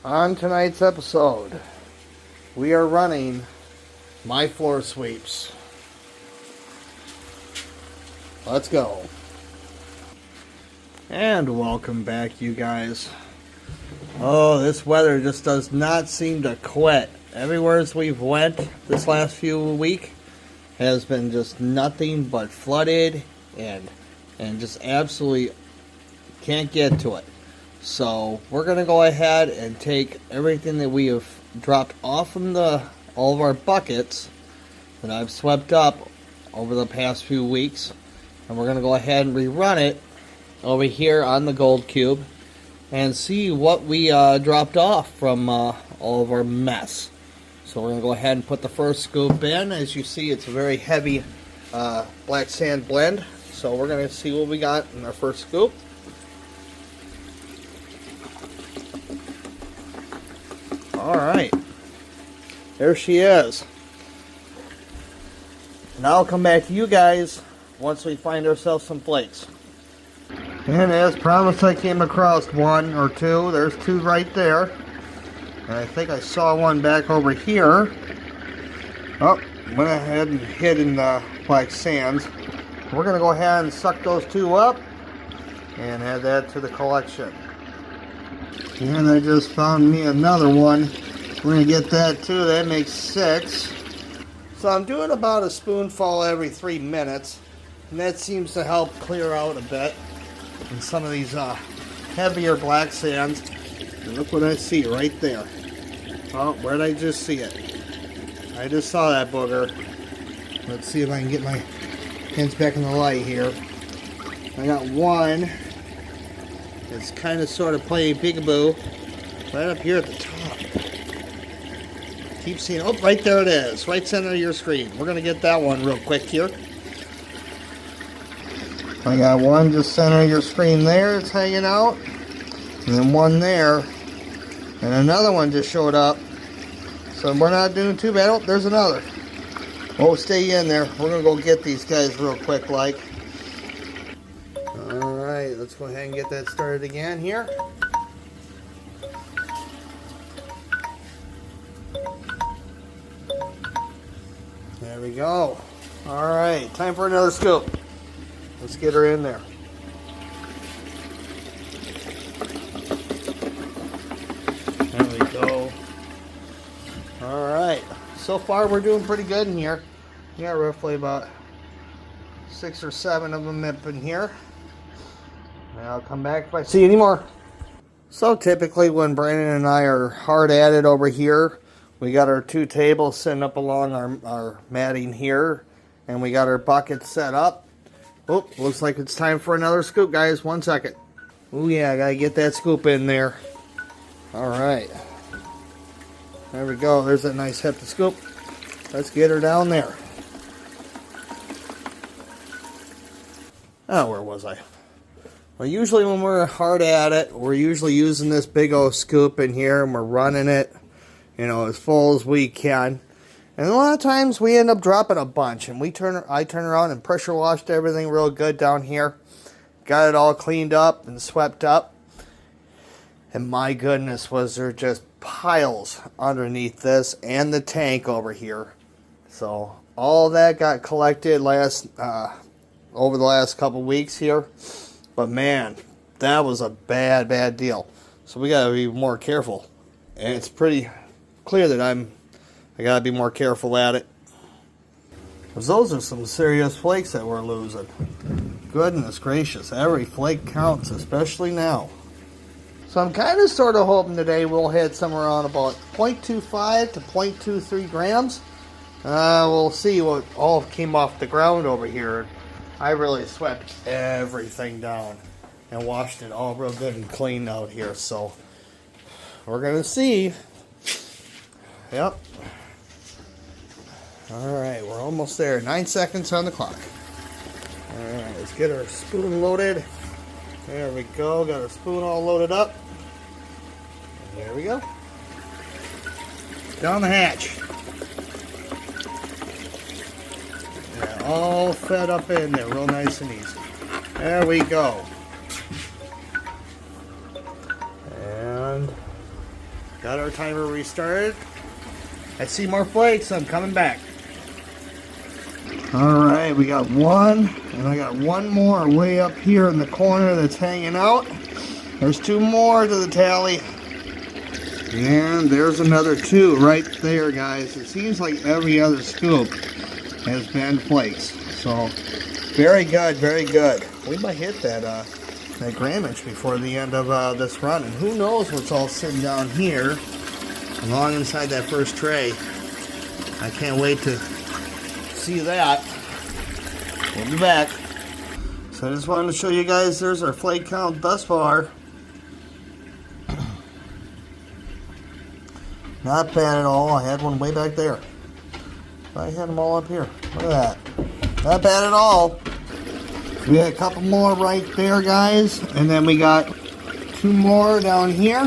On tonight's episode, we are running my floor sweeps. Let's go. And welcome back, you guys. Oh, this weather just does not seem to quit. Everywhere as we've went this last few weeks has been just nothing but flooded and just absolutely can't get to it. So we're going to go ahead and take everything that we have dropped off from all of our buckets that I've swept up over the past few weeks, and we're going to go ahead and rerun it over here on the Gold Cube and see what we dropped off from all of our mess. So we're going to go ahead and put the first scoop in. As you see, it's a very heavy black sand blend. So we're going to see what we got in our first scoop. Alright, there she is. Now I'll come back to you guys once we find ourselves some flakes. And as promised, I came across one or two. There's two right there. And I think I saw one back over here. Oh, went ahead and hid in the black sands. We're going to go ahead and suck those two up and add that to the collection. And I just found me another one. We're going to get that too. That makes 6. So I'm doing about a spoonful every 3 minutes. And that seems to help clear out a bit in some of these heavier black sands. And look what I see right there. Oh, where did I just see it? I just saw that booger. Let's see if I can get my hands back in the light here. I got one. It's kind of sort of playing peekaboo right up here at the top. Keep seeing, oh, right there it is, right center of your screen. We're going to get that one real quick here. I got one just center of your screen there, it's hanging out. And then one there. And another one just showed up. So we're not doing too bad. Oh, there's another. Oh, stay in there. We're going to go get these guys real quick like. Alright, let's go ahead and get that started again here. There we go. Alright, time for another scoop. Let's get her in there. There we go. Alright, so far we're doing pretty good in here. We got roughly about 6 or 7 of them up in here. I'll come back if I see any more. So typically when Brandon and I are hard at it over here, we got our 2 tables sitting up along our matting here, and we got our buckets set up. Oh, looks like it's time for another scoop, guys. 1 second. Oh yeah, I gotta get that scoop in there. Alright. There we go. There's that nice hefty scoop. Let's get her down there. Oh, where was I? Well, usually when we're hard at it, we're usually using this big old scoop in here and we're running it, you know, as full as we can. And a lot of times we end up dropping a bunch, and I turn around and pressure washed everything real good down here. Got it all cleaned up and swept up. And my goodness, was there just piles underneath this and the tank over here. So all that got collected over the last couple weeks here. But man, that was a bad deal. So we gotta be more careful. And it's pretty clear that I gotta be more careful at it. Because those are some serious flakes that we're losing. Goodness gracious, every flake counts, especially now. So I'm kind of sort of hoping today we'll hit somewhere around about 0.25 to 0.23 grams. We'll see what all came off the ground over here. I really swept everything down and washed it all real good and clean out here. So we're going to see. Yep. Alright, we're almost there. 9 seconds on the clock. Alright, let's get our spoon loaded. There we go. Got our spoon all loaded up. And there we go. Down the hatch. Yeah, all fed up in there, real nice and easy. There we go. And Got our timer restarted. I see more flakes, I'm coming back. Alright, we got one, and I got one more way up here in the corner that's hanging out. There's two more to the tally. And there's another two right there, guys. It seems like every other scoop has been flakes. So, very good, very good. We might hit that grammage before the end of this run. And who knows what's all sitting down here along inside that first tray. I can't wait to see that. We'll be back. So I just wanted to show you guys, there's our flake count thus far. Not bad at all. I had one way back there. I had them all up here. Look at that. Not bad at all. We had a couple more right there, guys. And then we got two more down here.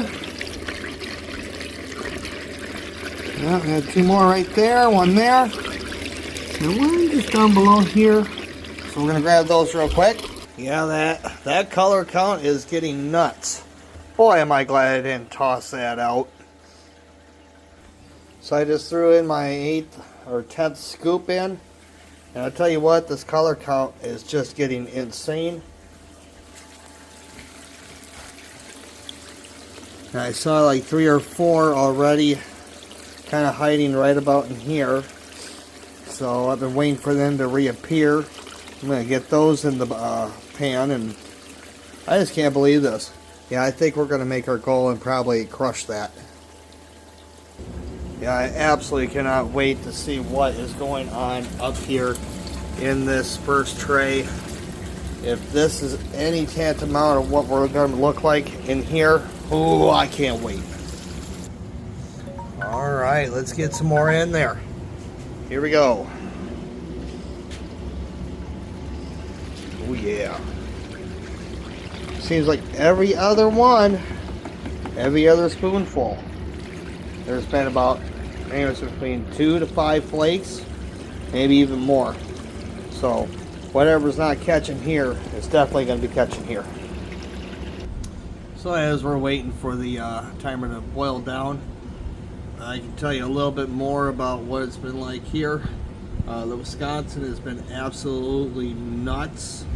Yeah, we had two more right there. One there. And one just down below here. So we're going to grab those real quick. Yeah, that color count is getting nuts. Boy, am I glad I didn't toss that out. So I just threw in my 8th or 10th scoop in, and I'll tell you what, this color count is just getting insane. And I saw like 3 or 4 already kind of hiding right about in here, so I've been waiting for them to reappear. I'm going to get those in the pan, and I just can't believe this. Yeah, I think we're going to make our goal and probably crush that. Yeah, I absolutely cannot wait to see what is going on up here in this first tray. If this is any tantamount of what we're going to look like in here, oh, I can't wait. Alright, let's get some more in there. Here we go. Oh yeah. Seems like every other one, every other spoonful, there's been about anywhere between 2 to 5 flakes, maybe even more. So whatever's not catching here is definitely going to be catching here. So as we're waiting for the timer to boil down, I can tell you a little bit more about what it's been like here. The Wisconsin has been absolutely nuts.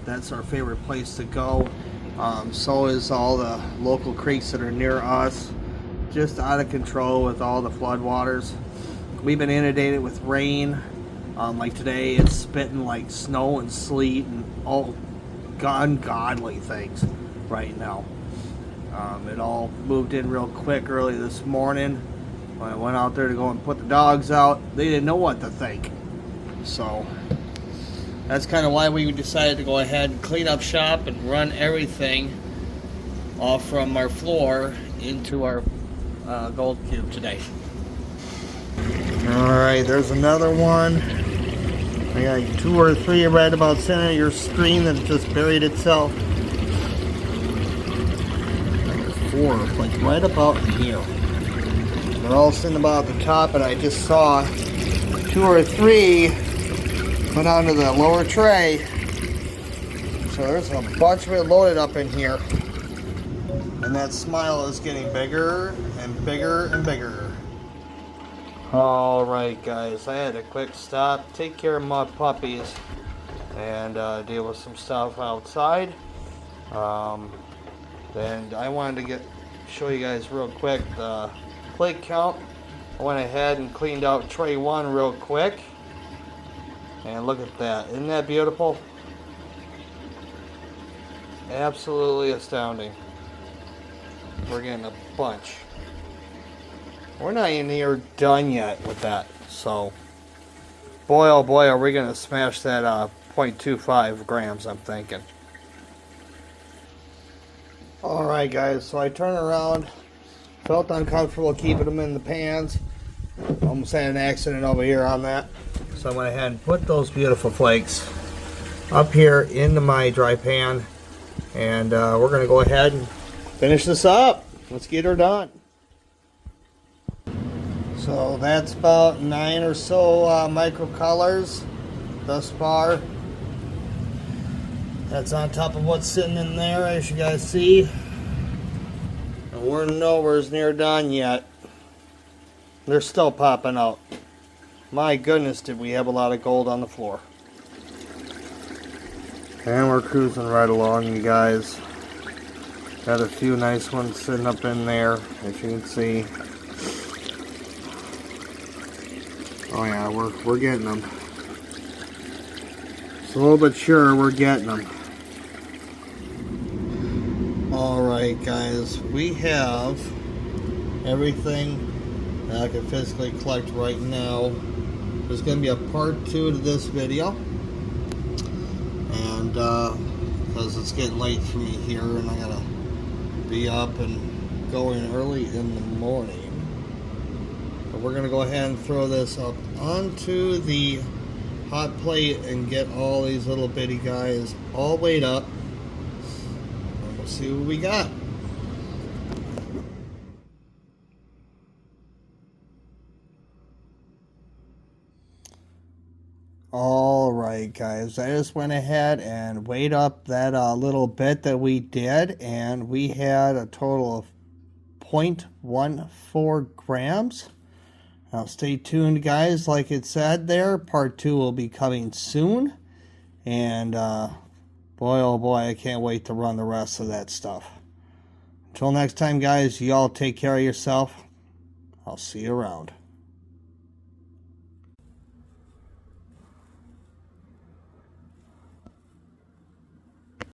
That's our favorite place to go. So is all the local creeks that are near us. Just out of control with all the floodwaters. We've been inundated with rain. Like today, it's spitting like snow and sleet and all ungodly things right now. It all moved in real quick early this morning. When I went out there to go and put the dogs out, they didn't know what to think. So that's kind of why we decided to go ahead and clean up shop and run everything off from our floor into our gold cube today. Alright, there's another one. I got 2 or 3 right about center of your screen that just buried itself. 4, like right about in here. They're all sitting about the top, and I just saw 2 or 3 went onto the lower tray. So there's a bunch of it loaded up in here. And that smile is getting bigger and bigger and bigger. Alright guys, I had a quick stop, take care of my puppies, and deal with some stuff outside. Then I wanted to show you guys real quick the flake count. I went ahead and cleaned out tray 1 real quick. And look at that, isn't that beautiful? Absolutely astounding. We're getting a bunch. We're not even here done yet with that. So, boy oh boy, are we going to smash that 0.25 grams, I'm thinking. Alright guys, so I turned around, felt uncomfortable keeping them in the pans. Almost had an accident over here on that. So I went ahead and put those beautiful flakes up here into my dry pan. And we're going to go ahead and finish this up. Let's get her done. So that's about 9 or so microcolors thus far. That's on top of what's sitting in there, as you guys see. And we're nowhere near done yet. They're still popping out. My goodness, did we have a lot of gold on the floor. And we're cruising right along, you guys. Got a few nice ones sitting up in there, as you can see. Oh yeah, we're getting them. Slow but sure, we're getting them. Alright guys, we have everything that I can physically collect right now. There's going to be a part 2 to this video. And because it's getting late for me here and I gotta be up and going early in the morning. But we're going to go ahead and throw this up onto the hot plate and get all these little bitty guys all weighed up. And we'll see what we got. Alright guys, I just went ahead and weighed up that little bit that we did, and we had a total of 0.14 grams. Now stay tuned guys, like it said there, part 2 will be coming soon, and boy oh boy, I can't wait to run the rest of that stuff. Until next time guys, y'all take care of yourself. I'll see you around.